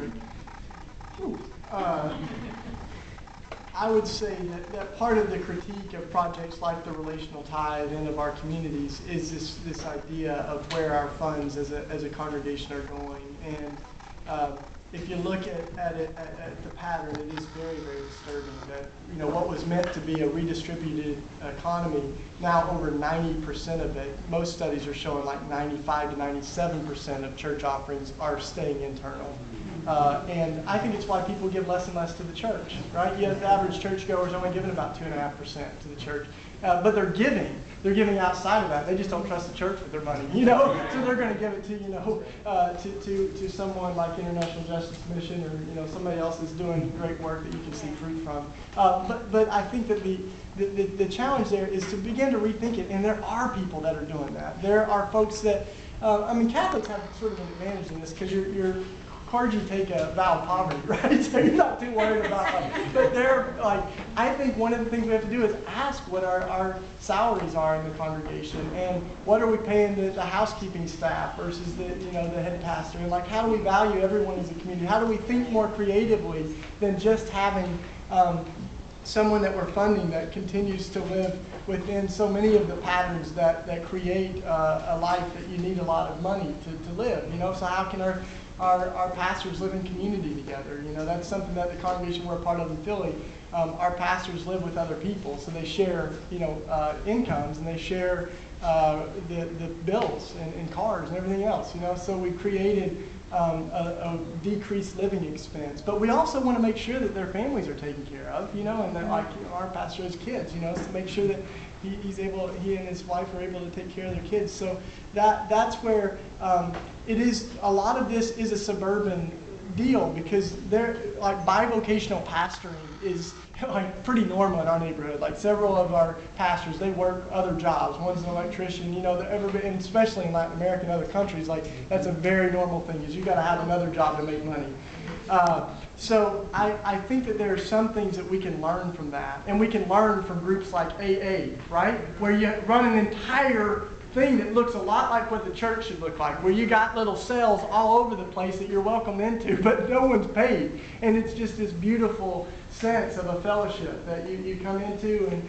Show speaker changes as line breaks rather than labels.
Rick. I would say that part of the critique of projects like the Relational Tithe and of our communities is this idea of where our funds as a congregation are going. And if you look at the pattern, it is very, very disturbing that what was meant to be a redistributed economy, now over 90% of it, most studies are showing like 95 to 97% of church offerings are staying internal. And I think it's why people give less and less to the church, right? You have the average churchgoer is only giving about 2.5% to the church, but they're giving outside of that. They just don't trust the church with their money, So they're going to give it to to someone like International Justice Mission or somebody else that's doing great work that you can see fruit from. But I think that the challenge there is to begin to rethink it, and there are people that are doing that. There are folks that Catholics have sort of an advantage in this because you're clergy take a vow of poverty, right? So you're not too worried about but they're I think one of the things we have to do is ask what our salaries are in the congregation and what are we paying the housekeeping staff versus the head pastor, and how do we value everyone as a community? How do we think more creatively than just having someone that we're funding that continues to live within so many of the patterns that create a life that you need a lot of money to live, So how can our pastors live in community together? That's something that the congregation we're a part of in Philly, our pastors live with other people, so they share, incomes, and they share the bills and cars and everything else, So we created a decreased living expense, but we also want to make sure that their families are taken care of, and that our pastor has kids, to make sure that he and his wife are able to take care of their kids. So that's where it is. A lot of this is a suburban deal because they're bivocational pastoring is pretty normal in our neighborhood. Several of our pastors, they work other jobs. One's an electrician, and especially in Latin America and other countries, that's a very normal thing. Is you got to have another job to make money. So I think that there are some things that we can learn from that, and we can learn from groups like AA, right, where you run an entire thing that looks a lot like what the church should look like, where you got little cells all over the place that you're welcomed into, but no one's paid, and it's just this beautiful sense of a fellowship that you come into, and